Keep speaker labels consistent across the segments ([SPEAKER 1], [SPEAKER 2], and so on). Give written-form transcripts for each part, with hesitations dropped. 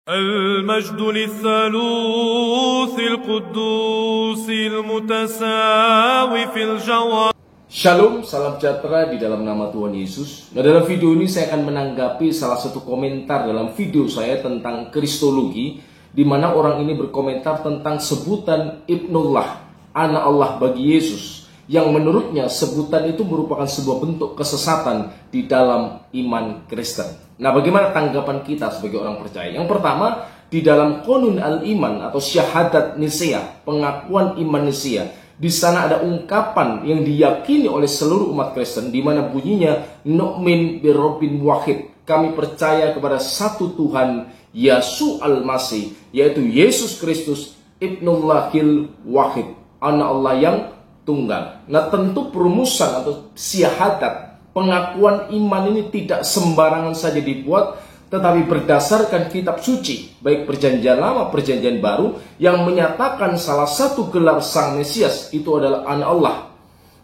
[SPEAKER 1] المجد للثالوث القدوس المتساوي في الجوار.
[SPEAKER 2] Shalom, salam sejahtera di dalam nama Tuhan Yesus. Nah, dalam video ini saya akan menanggapi salah satu komentar dalam video saya tentang kristologi, di mana orang ini berkomentar tentang sebutan Ibnullah, anak Allah bagi Yesus, yang menurutnya sebutan itu merupakan sebuah bentuk kesesatan di dalam iman Kristen. Nah, bagaimana tanggapan kita sebagai orang percaya? Yang pertama, di dalam Qonun al-Iman atau Syahadat Nisea, pengakuan iman Nisea, di sana ada ungkapan yang diyakini oleh seluruh umat Kristen, di mana bunyinya Nu'min birobbin wahid. Kami percaya kepada satu Tuhan, Yeshu al-Masih, yaitu Yesus Kristus, Ibnullahil Wahid, anak Allah yang tunggal. Nah, tentu perumusan atau syahadat, pengakuan iman ini tidak sembarangan saja dibuat, tetapi berdasarkan kitab suci, baik perjanjian lama, perjanjian baru, yang menyatakan salah satu gelar Sang Mesias itu adalah anak Allah.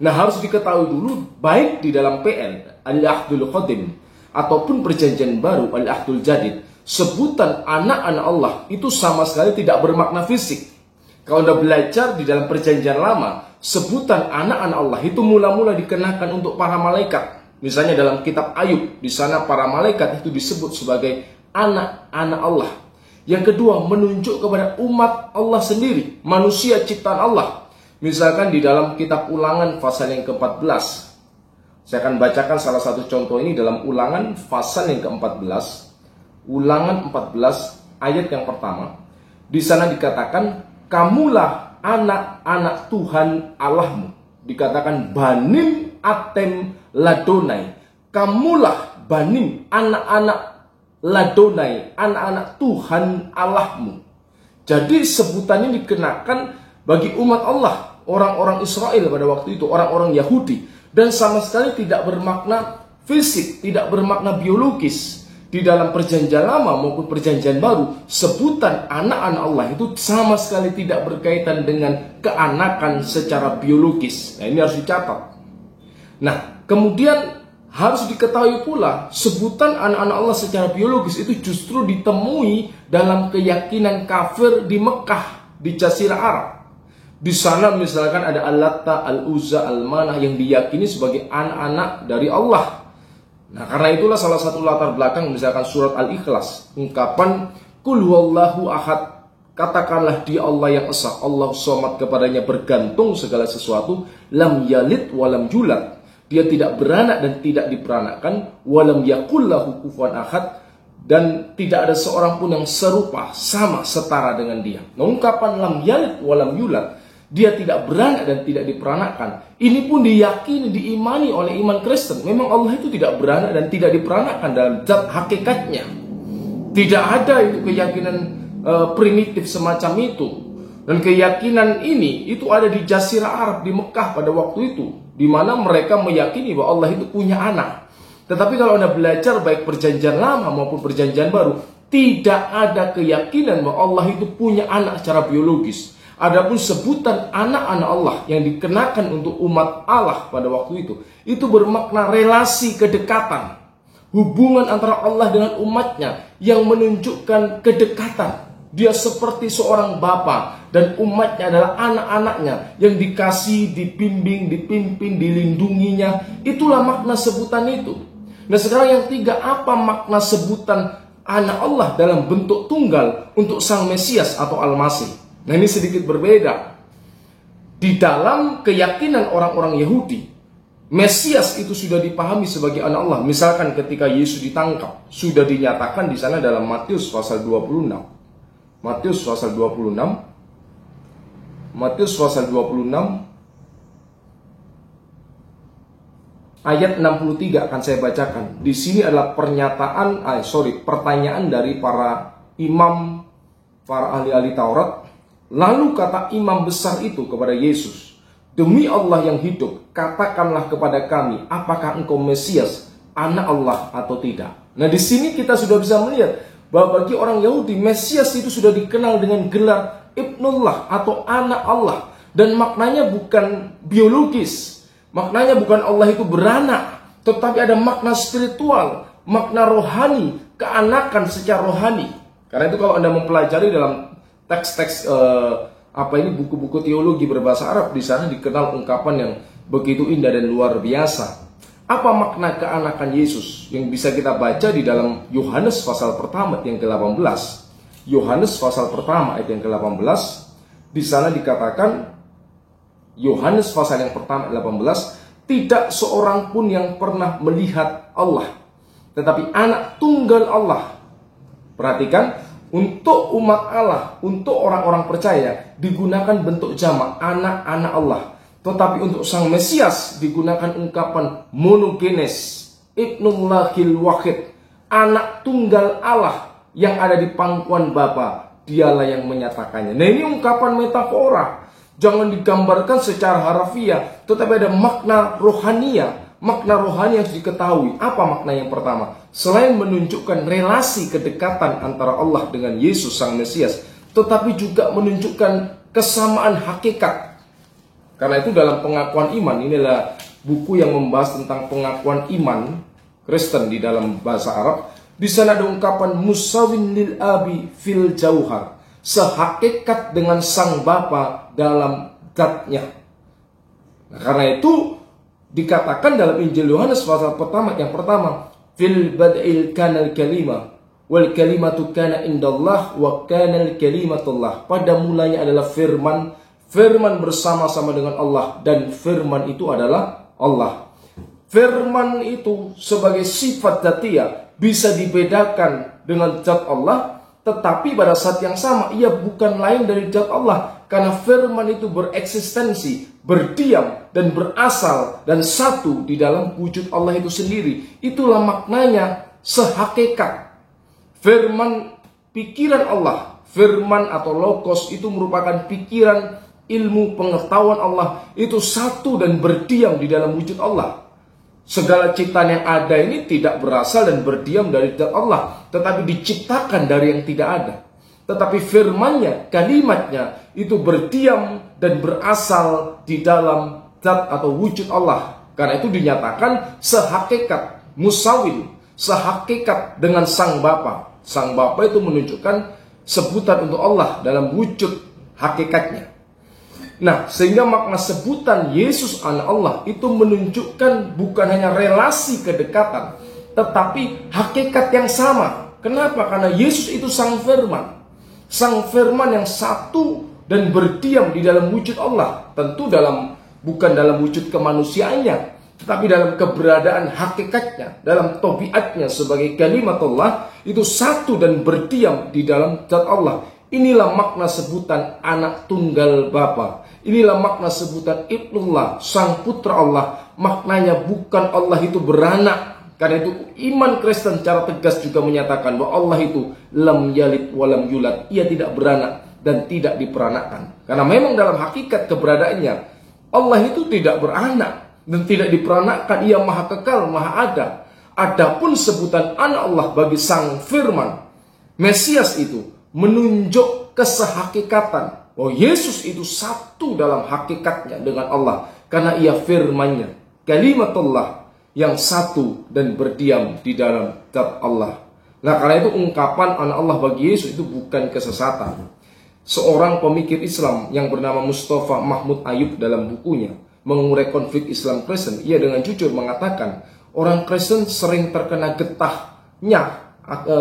[SPEAKER 2] Nah, harus diketahui dulu, baik di dalam PN, Al-Ahdul Qadim, ataupun perjanjian baru, Al-Ahdul Jadid, sebutan anak-anak Allah itu sama sekali tidak bermakna fisik. Kalau Anda belajar di dalam perjanjian lama, sebutan anak-anak Allah itu mula-mula dikenakan untuk para malaikat. Misalnya dalam kitab Ayub, di sana para malaikat itu disebut sebagai anak-anak Allah. Yang kedua, menunjuk kepada umat Allah sendiri, manusia ciptaan Allah. Misalkan di dalam kitab Ulangan pasal yang ke-14. Saya akan bacakan salah satu contoh ini dalam Ulangan pasal yang ke-14. Ulangan 14 ayat yang pertama. Di sana dikatakan, kamulah anak-anak Tuhan Allahmu. Dikatakan banim atem ladonai. Kamulah banim, anak-anak ladonai, anak-anak Tuhan Allahmu. Jadi sebutan ini dikenakan bagi umat Allah, orang-orang Israel pada waktu itu, orang-orang Yahudi, dan sama sekali tidak bermakna fisik, tidak bermakna biologis. Di dalam perjanjian lama maupun perjanjian baru, sebutan anak-anak Allah itu sama sekali tidak berkaitan dengan keanakan secara biologis. Nah, ini harus dicatat. Nah, kemudian harus diketahui pula, sebutan anak-anak Allah secara biologis itu justru ditemui dalam keyakinan kafir di Mekah, di Jazirah Arab. Di sana misalkan ada Al-Latta, Al-Uzza, Al-Manah yang diyakini sebagai anak-anak dari Allah. Nah, karena itulah salah satu latar belakang misalkan surat Al-Ikhlas, ungkapan Qul huwallahu ahad, katakanlah dia Allah yang esa, Allah somad, kepadanya bergantung segala sesuatu, lam yalid walam yulad, dia tidak beranak dan tidak diperanakkan, walam yakul lahu kufuwan ahad, dan tidak ada seorang pun yang serupa, sama, setara dengan dia. Nah, ungkapan lam yalid walam yulad, dia tidak beranak dan tidak diperanakkan, ini pun diyakini, diimani oleh iman Kristen. Memang Allah itu tidak beranak dan tidak diperanakkan dalam zat hakikatnya. Tidak ada itu keyakinan primitif semacam itu. Dan keyakinan ini itu ada di Jazirah Arab, di Mekah pada waktu itu, di mana mereka meyakini bahwa Allah itu punya anak. Tetapi kalau Anda belajar baik perjanjian lama maupun perjanjian baru, tidak ada keyakinan bahwa Allah itu punya anak secara biologis. Adapun sebutan anak-anak Allah yang dikenakan untuk umat Allah pada waktu itu bermakna relasi kedekatan, hubungan antara Allah dengan umatnya yang menunjukkan kedekatan. Dia seperti seorang bapa dan umatnya adalah anak-anaknya yang dikasih, dibimbing, dipimpin, dilindunginya. Itulah makna sebutan itu. Nah, sekarang yang tiga, apa makna sebutan anak Allah dalam bentuk tunggal untuk Sang Mesias atau Al-Masih? Nah, ini sedikit berbeda. Di dalam keyakinan orang-orang Yahudi, Mesias itu sudah dipahami sebagai anak Allah. Misalkan ketika Yesus ditangkap, sudah dinyatakan di sana dalam Matius pasal 26. Matius pasal 26. Matius pasal 26 ayat 63 akan saya bacakan. Di sini adalah pertanyaan dari para imam, para ahli-ahli Taurat. Lalu kata imam besar itu kepada Yesus, demi Allah yang hidup, katakanlah kepada kami, apakah engkau Mesias, anak Allah atau tidak? Nah, di sini kita sudah bisa melihat bahwa bagi orang Yahudi, Mesias itu sudah dikenal dengan gelar Ibnullah atau anak Allah. Dan maknanya bukan biologis, maknanya bukan Allah itu beranak, tetapi ada makna spiritual, makna rohani, keanakan secara rohani. Karena itu kalau Anda mempelajari dalam teks-teks buku-buku teologi berbahasa Arab, di sana dikenal ungkapan yang begitu indah dan luar biasa. Apa makna keanakan Yesus yang bisa kita baca di dalam Yohanes pasal pertama yang ke-18? Yohanes pasal pertama ayat yang ke-18, di sana dikatakan, Yohanes pasal yang pertama 18, tidak seorang pun yang pernah melihat Allah, tetapi anak tunggal Allah. Perhatikan, untuk umat Allah, untuk orang-orang percaya digunakan bentuk jamak anak-anak Allah. Tetapi untuk sang Mesias digunakan ungkapan monogenes, ibnullahil wahid, anak tunggal Allah yang ada di pangkuan Bapa, dialah yang menyatakannya. Nah, ini ungkapan metafora, jangan digambarkan secara harafiah, tetapi ada makna rohania. Makna rohani yang harus diketahui. Apa makna yang pertama? Selain menunjukkan relasi kedekatan antara Allah dengan Yesus sang Mesias, tetapi juga menunjukkan kesamaan hakikat. Karena itu dalam pengakuan iman, inilah buku yang membahas tentang pengakuan iman Kristen di dalam bahasa Arab. Di sana ada ungkapan musawin lil abi fil jauhar, sehakikat dengan sang Bapa dalam zatnya. Nah, karena itu dikatakan dalam Injil Yohanes pasal pertama yang pertama, fil bad'il kanal kalima wal kalimatu kana indallah wa kanal kalimatullah. Pada mulanya adalah firman, firman bersama-sama dengan Allah, dan firman itu adalah Allah. Firman itu sebagai sifat dzatiyah bisa dibedakan dengan zat Allah, tetapi pada saat yang sama ia bukan lain dari zat Allah, karena firman itu bereksistensi, berdiam, dan berasal dan satu di dalam wujud Allah itu sendiri. Itulah maknanya sehakikat. Firman, pikiran Allah, firman atau logos itu merupakan pikiran, ilmu, pengetahuan Allah, itu satu dan berdiam di dalam wujud Allah. Segala ciptaan yang ada ini tidak berasal dan berdiam dari zat Allah, tetapi diciptakan dari yang tidak ada. Tetapi firman-Nya, kalimatnya itu berdiam dan berasal di dalam zat atau wujud Allah. Karena itu dinyatakan sehakikat, musawin, sehakikat dengan sang Bapa. Sang Bapa itu menunjukkan sebutan untuk Allah dalam wujud hakikatnya. Nah, sehingga makna sebutan Yesus anak Allah itu menunjukkan bukan hanya relasi kedekatan, tetapi hakikat yang sama. Kenapa? Karena Yesus itu sang firman. Sang firman yang satu dan berdiam di dalam wujud Allah. Tentu bukan dalam wujud kemanusiaannya, tetapi dalam keberadaan hakikatnya, dalam tabiatnya sebagai kalimat Allah, itu satu dan berdiam di dalam zat Allah. Inilah makna sebutan anak tunggal Bapa. Inilah makna sebutan Ibnullah, sang putra Allah. Maknanya bukan Allah itu beranak. Karena itu iman Kristen secara tegas juga menyatakan bahwa Allah itu lam yalid walam yulad. Ia tidak beranak dan tidak diperanakkan. Karena memang dalam hakikat keberadaannya, Allah itu tidak beranak dan tidak diperanakkan. Ia maha kekal, maha ada. Adapun sebutan anak Allah bagi sang firman, Mesias itu menunjuk kesehakikatan bahwa Yesus itu satu dalam hakikatnya dengan Allah, karena ia firman-Nya, kalimatullah yang satu dan berdiam di dalam zat Allah. Nah, karena itu ungkapan anak Allah bagi Yesus itu bukan kesesatan. Seorang pemikir Islam yang bernama Mustafa Mahmud Ayub dalam bukunya Mengurai Konflik Islam Kristen, ia dengan jujur mengatakan orang Kristen sering terkena getahnya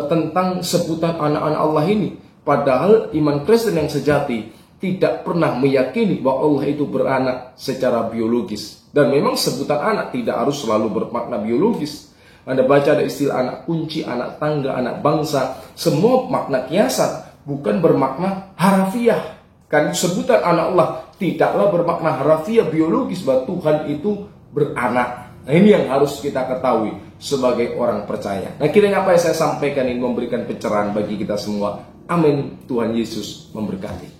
[SPEAKER 2] tentang sebutan anak-anak Allah ini. Padahal iman Kristen yang sejati tidak pernah meyakini bahwa Allah itu beranak secara biologis. Dan memang sebutan anak tidak harus selalu bermakna biologis. Anda baca ada istilah anak kunci, anak tangga, anak bangsa. Semua makna kiasan, bukan bermakna harafiah. Kan sebutan anak Allah tidaklah bermakna harafiah biologis bahwa Tuhan itu beranak. Nah, ini yang harus kita ketahui sebagai orang percaya. Nah, kiranya apa yang saya sampaikan ini memberikan pencerahan bagi kita semua. Amin. Tuhan Yesus memberkati.